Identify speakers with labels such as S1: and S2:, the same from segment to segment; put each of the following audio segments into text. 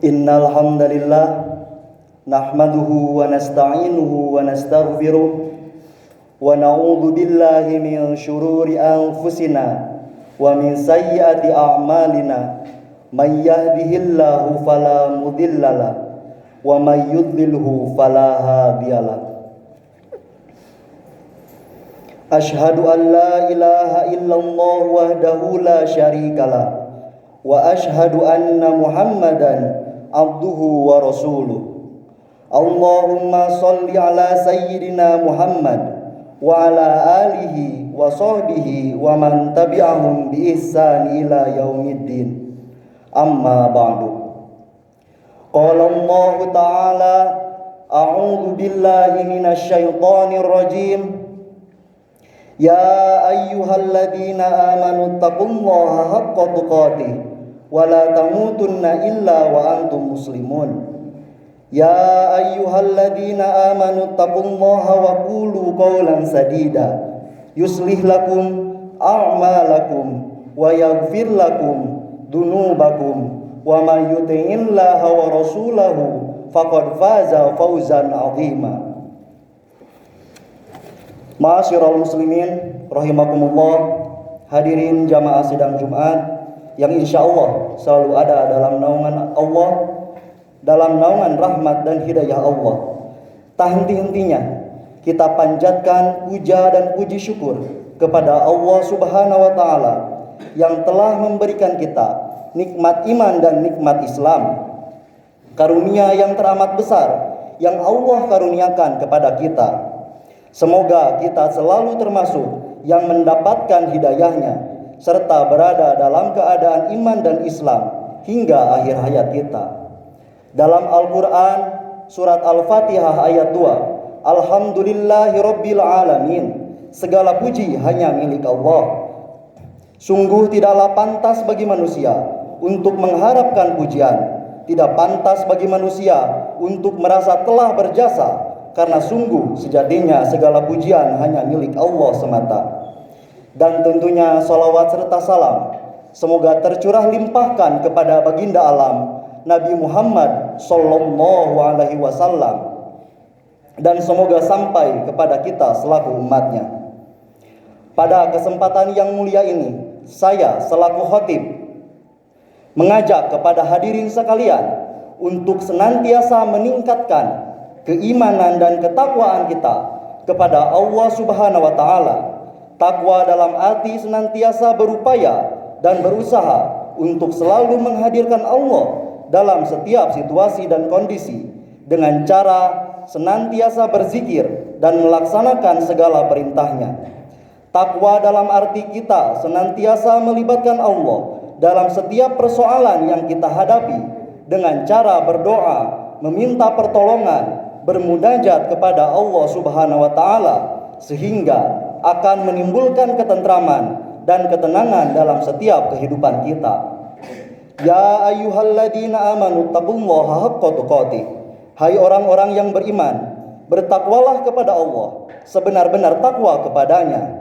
S1: Innal hamdalillah nahmaduhu wa nasta'inuhu wa nastaghfiruh wa na'udzu billahi min syururi anfusina wa min sayyiati a'malina may yahdihillahu fala mudhillalah wa may yudlilhu fala hadiyalah. Ashhadu an la ilaha illallah wahdahu la syarikalah wa ashhadu anna Muhammadan abduhu wa rasuluh. Allahumma salli ala sayyidina Muhammad wa ala alihi wa sahbihi wa man tabi'ahum bi ihsan ila yaumiddin. Amma ba'du. Qala Allah ta'ala a'udzu billahi minasy syaithanir rajim. Ya ayyuhalladzina amanu taqullaha haqqa tuqatih wa la tamutunna illa wa antum muslimun. Ya ayyuhalladzina amanu taqullaha wa qulu qawlan sadida yuslih lakum a'malakum wa yaghfir lakum dunubakum wa may yuti'illaha wa rasulahu faqad faza fawzan 'azima. Ma'asyiral muslimin rahimakumullah, hadirin jamaah sidang Jumat yang insyaallah selalu ada dalam naungan Allah, dalam naungan rahmat dan hidayah Allah. Tak henti-hentinya kita panjatkan puja dan puji syukur kepada Allah Subhanahu wa taala yang telah memberikan kita nikmat iman dan nikmat Islam. Karunia yang teramat besar yang Allah karuniakan kepada kita. Semoga kita selalu termasuk yang mendapatkan hidayahnya serta berada dalam keadaan iman dan Islam hingga akhir hayat kita. Dalam Al-Quran surat Al-Fatihah ayat 2, Alhamdulillahirabbil alamin, segala puji hanya milik Allah. Sungguh tidaklah pantas bagi manusia untuk mengharapkan pujian, tidak pantas bagi manusia untuk merasa telah berjasa, karena sungguh sejatinya segala pujian hanya milik Allah semata. Dan tentunya salawat serta salam semoga tercurah limpahkan kepada baginda alam Nabi Muhammad sallallahu alaihi wasallam, dan semoga sampai kepada kita selaku umatnya. Pada kesempatan yang mulia ini, saya selaku khatib mengajak kepada hadirin sekalian untuk senantiasa meningkatkan keimanan dan ketakwaan kita kepada Allah Subhanahu wa taala. Takwa dalam arti senantiasa berupaya dan berusaha untuk selalu menghadirkan Allah dalam setiap situasi dan kondisi dengan cara senantiasa berzikir dan melaksanakan segala perintahnya. Takwa dalam arti kita senantiasa melibatkan Allah dalam setiap persoalan yang kita hadapi dengan cara berdoa, meminta pertolongan, bermunajat kepada Allah Subhanahu wa taala, sehingga akan menimbulkan ketentraman dan ketenangan dalam setiap kehidupan kita. Ya ayyuhalladzina amanu taqullaha haqqa tuqatih. Hai orang-orang yang beriman, bertakwalah kepada Allah sebenar-benar takwa kepadanya.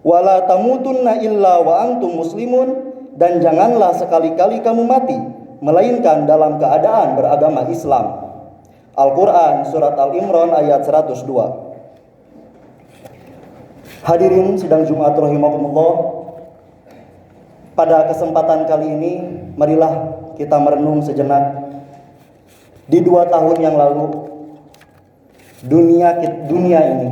S1: Wala tamutunna illa wa antum muslimun, dan janganlah sekali-kali kamu mati melainkan dalam keadaan beragama Islam. Al-Quran surat Al-Imran ayat 102. Hadirin sidang Jumat rahimakumullah, pada kesempatan kali ini marilah kita merenung sejenak. Di 2 tahun yang lalu dunia ini,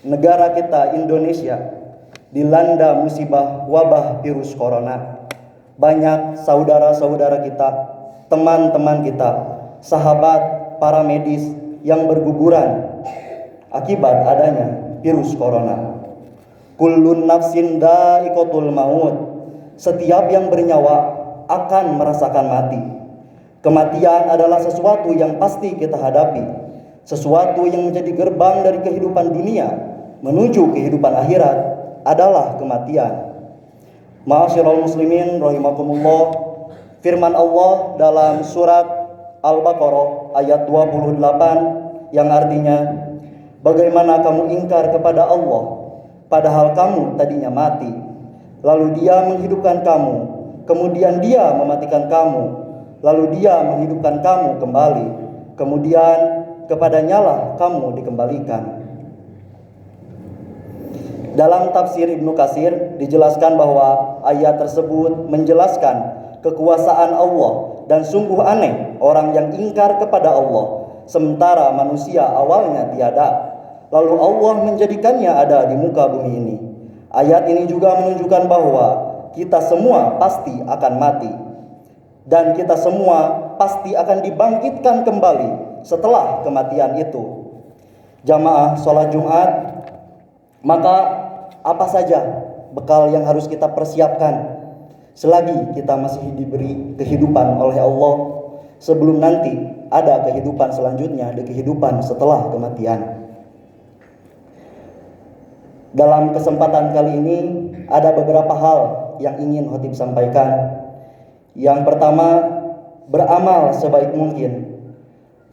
S1: negara kita Indonesia dilanda musibah wabah virus corona. Banyak saudara-saudara kita, teman-teman kita, sahabat, para medis yang berguguran akibat adanya virus corona. Kullun nafsin dha'iqatul maut. Setiap yang bernyawa akan merasakan mati. Kematian adalah sesuatu yang pasti kita hadapi, sesuatu yang menjadi gerbang dari kehidupan dunia menuju kehidupan akhirat adalah kematian. Ma'asyiral muslimin rahimakumullah, firman Allah dalam surat Al-Baqarah ayat 28 yang artinya, bagaimana kamu ingkar kepada Allah padahal kamu tadinya mati, lalu Dia menghidupkan kamu, kemudian Dia mematikan kamu, lalu Dia menghidupkan kamu kembali, kemudian kepadanya-lah kamu dikembalikan. Dalam tafsir Ibnu Katsir dijelaskan bahwa ayat tersebut menjelaskan kekuasaan Allah dan sungguh aneh orang yang ingkar kepada Allah sementara manusia awalnya tiada, lalu Allah menjadikannya ada di muka bumi ini. Ayat ini juga menunjukkan bahwa kita semua pasti akan mati dan kita semua pasti akan dibangkitkan kembali setelah kematian itu. Jamaah sholat Jumat, maka apa saja bekal yang harus kita persiapkan selagi kita masih diberi kehidupan oleh Allah sebelum nanti ada kehidupan selanjutnya, ada kehidupan setelah kematian. Dalam kesempatan kali ini ada beberapa hal yang ingin khotib sampaikan. Yang pertama, beramal sebaik mungkin.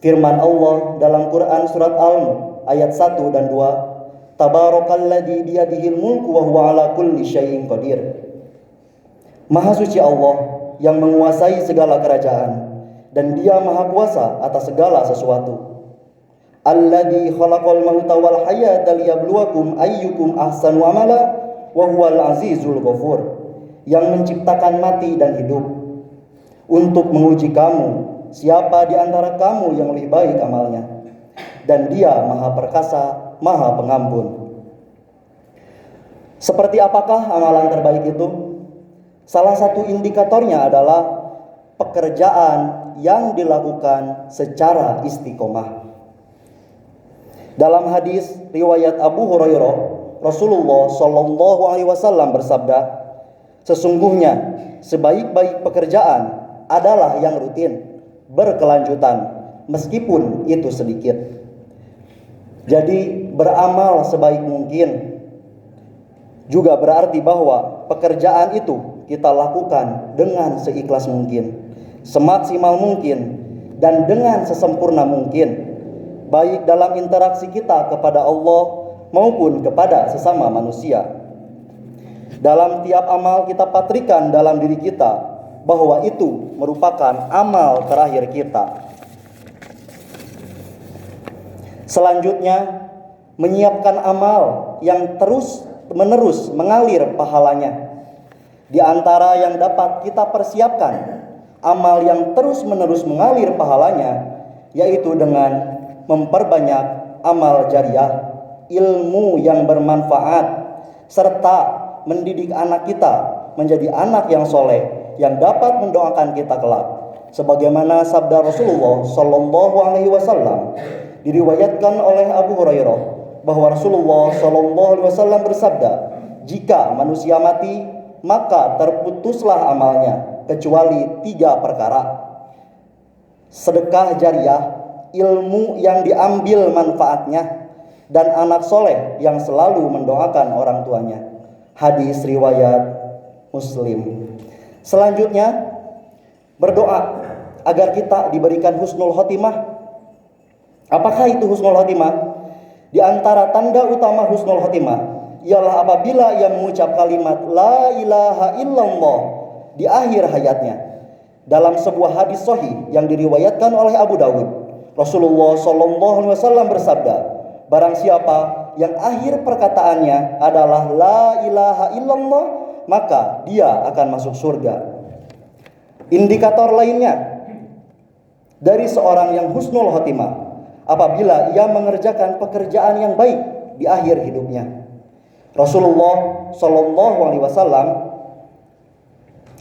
S1: Firman Allah dalam Quran surat Al-Mulk ayat 1 dan 2, Tabarakalladzi biyadihil mulku wa huwa ala kulli syai'in qadir. Maha suci Allah yang menguasai segala kerajaan dan Dia maha kuasa atas segala sesuatu. Alladzi khalaqal mauta wal hayata liyabluwakum ayyukum ahsanu amala wa huwal azizul ghafur. Yang menciptakan mati dan hidup untuk menguji kamu siapa di antara kamu yang lebih baik amalnya, dan Dia maha perkasa, maha pengampun. Seperti apakah amalan terbaik itu? Salah satu indikatornya adalah pekerjaan yang dilakukan secara istiqomah. Dalam hadis riwayat Abu Hurairah, Rasulullah Shallallahu Alaihi Wasallam bersabda, sesungguhnya sebaik-baik pekerjaan adalah yang rutin, berkelanjutan, meskipun itu sedikit. Jadi beramal sebaik mungkin juga berarti bahwa pekerjaan itu kita lakukan dengan seikhlas mungkin, semaksimal mungkin, dan dengan sesempurna mungkin, baik dalam interaksi kita kepada Allah maupun kepada sesama manusia. Dalam tiap amal kita patrikan dalam diri kita bahwa itu merupakan amal terakhir kita. Selanjutnya, menyiapkan amal yang terus-menerus mengalir pahalanya. Di antara yang dapat kita persiapkan amal yang terus-menerus mengalir pahalanya, yaitu dengan memperbanyak amal jariah, ilmu yang bermanfaat, serta mendidik anak kita menjadi anak yang soleh yang dapat mendoakan kita kelak. Sebagaimana sabda Rasulullah Shallallahu Alaihi Wasallam diriwayatkan oleh Abu Hurairah bahwa Rasulullah Shallallahu Alaihi Wasallam bersabda, jika manusia mati maka terputuslah amalnya kecuali 3 perkara: sedekah jariah, ilmu yang diambil manfaatnya, dan anak soleh yang selalu mendoakan orang tuanya. Hadis riwayat Muslim. Selanjutnya, berdoa agar kita diberikan husnul khotimah. Apakah itu husnul khotimah? Di antara tanda utama husnul khotimah ialah apabila ia mengucap kalimat la ilaha illallah di akhir hayatnya. Dalam sebuah hadis sahih yang diriwayatkan oleh Abu Dawud, Rasulullah Shallallahu Alaihi Wasallam bersabda, barang siapa yang akhir perkataannya adalah la ilaha illallah, maka dia akan masuk surga. Indikator lainnya dari seorang yang husnul khotimah apabila ia mengerjakan pekerjaan yang baik di akhir hidupnya. Rasulullah Shallallahu Alaihi Wasallam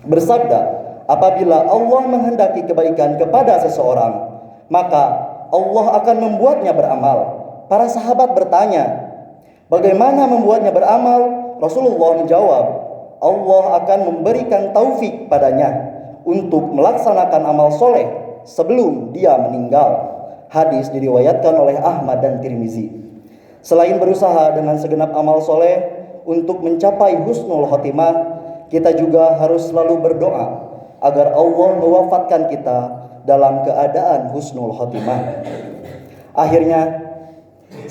S1: bersabda, apabila Allah menghendaki kebaikan kepada seseorang, maka Allah akan membuatnya beramal. Para sahabat bertanya, bagaimana membuatnya beramal? Rasulullah menjawab, Allah akan memberikan taufik padanya untuk melaksanakan amal soleh sebelum dia meninggal. Hadis diriwayatkan oleh Ahmad dan Tirmizi. Selain berusaha dengan segenap amal soleh untuk mencapai husnul khotimah, kita juga harus selalu berdoa agar Allah mewafatkan kita dalam keadaan husnul khotimah. Akhirnya,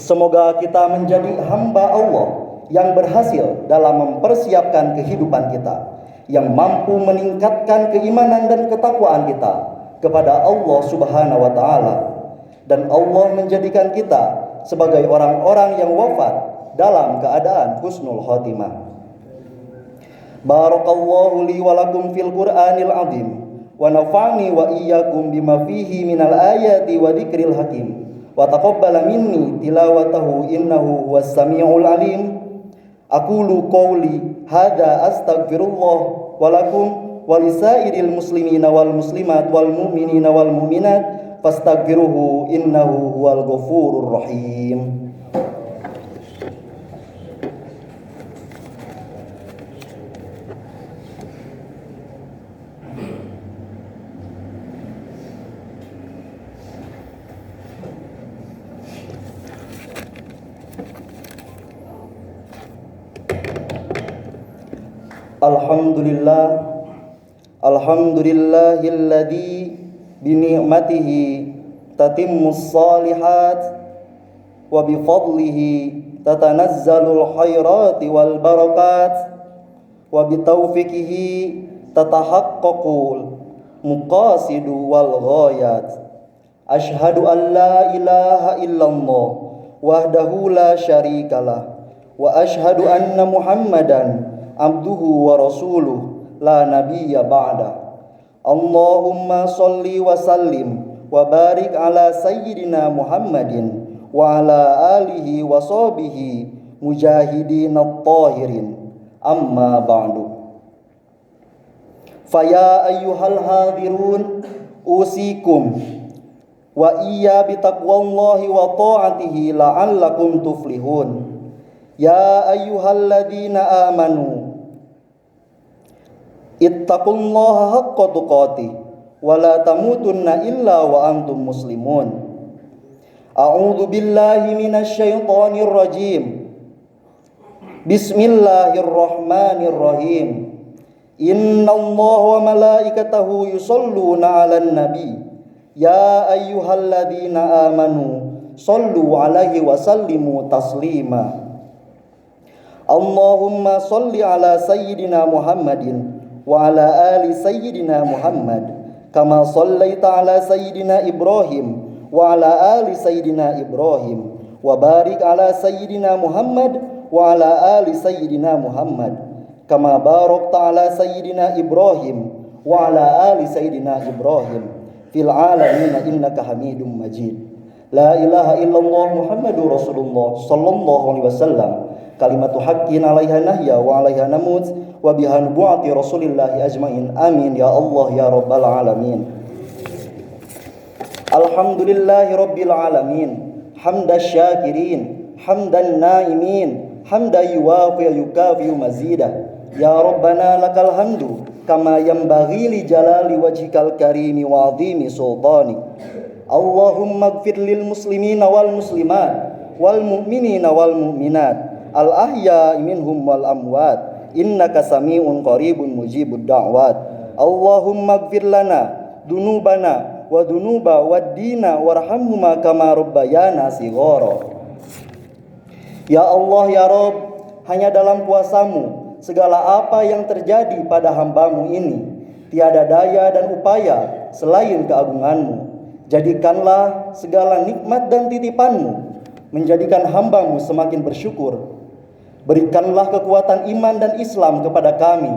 S1: semoga kita menjadi hamba Allah yang berhasil dalam mempersiapkan kehidupan kita, yang mampu meningkatkan keimanan dan ketakwaan kita, kepada Allah Subhanahu wa taala, dan Allah menjadikan kita sebagai orang-orang yang wafat dalam keadaan husnul khotimah. Barakallahu li wa lakum fil Qur'anil azim wa nafa'ni wa iyyakum bima fihi minal ayati wa dzikril hakim wa taqabbala minni tilawatahu innahu huwas samiul alim. Aqulu qawli hadza astaghfirullah wa lakum wa lisairil muslimina wal muslimat wal mu'minina wal mu'minat fastaghfiruhu innahu huwal ghafurur rahim. Alhamdulillahilladzi bi ni'matihi tatimmus shalihat wa bi fadlihi tatanazzalul khairati wal barakat wa bi taufiqihi tatahaqqaqul muqasidu wal ghayat. Asyhadu an la ilaha illallah wahdahu la syarikalah wa asyhadu anna Muhammadan abduhu wa rasuluh la nabiyya ba'da. Allahumma sholli wa sallim wa barik ala sayyidina Muhammadin wa ala alihi wa sahbihi mujahidin at-tahirin. Amma ba'du. Faya ayyuhal hadirun usikum wa iyya bitaqwallahi wa ta'atihi la'allakum tuflihun. Ya ayyuhalladzina amanu ittaqullaha haqqa tuqatih wa la tamutunna illa wa antum muslimun. A'udzu billahi minasy syaithanir rajim. Bismillahirrahmanirrahim. Innallaha wa malaikatahu yusholluna 'alan nabi. Ya ayyuhalladzina amanu shollu 'alaihi wa sallimu taslima. Allahumma sholli ala sayyidina Muhammadin wa ala ali sayyidina Muhammad kama shallaita ala sayyidina Ibrahim wa ala ali sayyidina Ibrahim wa barik ala sayyidina Muhammad wa ala ali sayyidina Muhammad kama barakta ala sayyidina Ibrahim wa ala ali sayyidina Ibrahim fil alamin innaka Hamidum Majid. La ilaha illallah Muhammadur Rasulullah sallallahu alaihi wasallam. Kalimatu haqqin 'alaiha nahya wa 'alaiha namut wa biha nubuwati rasulillahi ajmain. Amin ya Allah ya rabbal alamin. Alhamdulillahi rabbil alamin hamdasy syakirin hamdan naimin hamdan yuwafi yukafi mazida. Ya rabbana lakal hamdu kama yanbaghi li jalali wajhikal karimi wa 'azimi sultani. Allahumma ighfir lil muslimina wal muslimat wal mu'minina wal mu'minat al ahya minhum wal amwat innaka sami'un qaribun mujibud da'wat. Allahumma ighfir lana dunubana wa dunuba wad dina warhamhuma kama rabbayana shighara. Ya Allah ya Rabb, hanya dalam kuasamu segala apa yang terjadi pada hambamu ini, tiada daya dan upaya selain keagunganmu. Jadikanlah segala nikmat dan titipanmu menjadikan hambamu semakin bersyukur. Berikanlah kekuatan iman dan Islam kepada kami.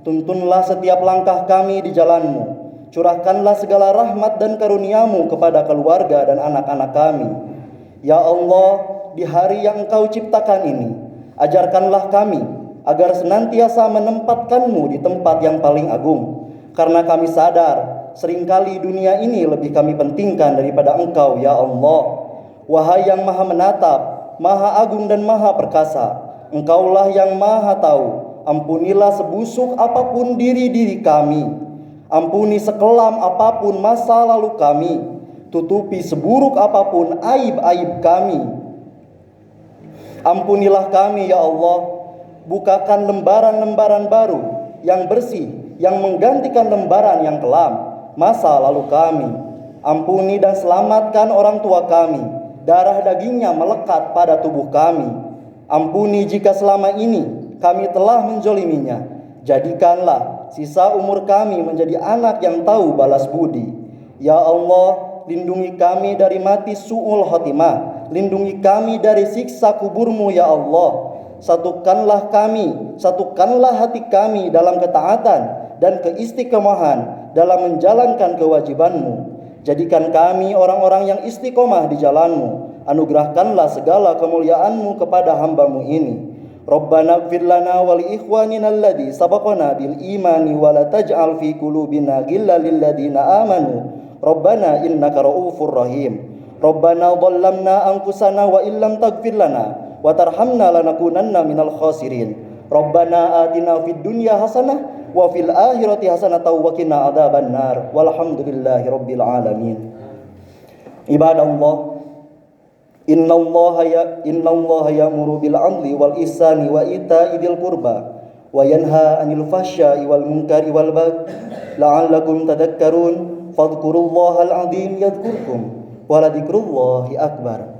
S1: Tuntunlah setiap langkah kami di jalanmu. Curahkanlah segala rahmat dan karuniamu kepada keluarga dan anak-anak kami. Ya Allah, di hari yang Engkau ciptakan ini, ajarkanlah kami agar senantiasa menempatkanmu di tempat yang paling agung. Karena kami sadar seringkali dunia ini lebih kami pentingkan daripada Engkau ya Allah. Wahai yang maha menatap, maha agung dan maha perkasa, Engkaulah yang maha tahu. Ampunilah sebusuk apapun diri kami, ampuni sekelam apapun masa lalu kami, tutupi seburuk apapun aib-aib kami. Ampunilah kami ya Allah, bukakan lembaran-lembaran baru yang bersih, yang menggantikan lembaran yang kelam masa lalu kami. Ampuni dan selamatkan orang tua kami, darah dagingnya melekat pada tubuh kami. Ampuni jika selama ini kami telah menzoliminya. Jadikanlah sisa umur kami menjadi anak yang tahu balas budi. Ya Allah, lindungi kami dari mati su'ul khotimah. Lindungi kami dari siksa kuburmu ya Allah. Satukanlah kami, satukanlah hati kami dalam ketaatan dan keistiqomahan dalam menjalankan kewajibanmu. Jadikan kami orang-orang yang istiqomah di jalanmu. Anugerahkanlah segala kemuliaanmu kepada hambamu ini. Rabbana ighfir lana wa li ikhwanina alladzi sabaqana bil imani wa la taj'al fi qulubina ghillan lil ladzina amanu. Rabbana innaka ra'ufur rahim. Rabbana dhallamna anfusana wa illam taghfir lana wa tarhamna lanakunanna minal khasirin. Rabbana atina fid dunya hasanah wa fil akhirati hasanah wa qina adzabannar. Walhamdulillahi rabbil alamin. Ibadallah, innallaha ya'muru bil 'adli wal ihsani wa ita'i dzil qurba wa yanha 'anil fahsya'i wal munkari wal baghi la'allakum tadhakkarun. Fadhkurullahal 'azim yadhkurkum wa la dzikrullahi akbar.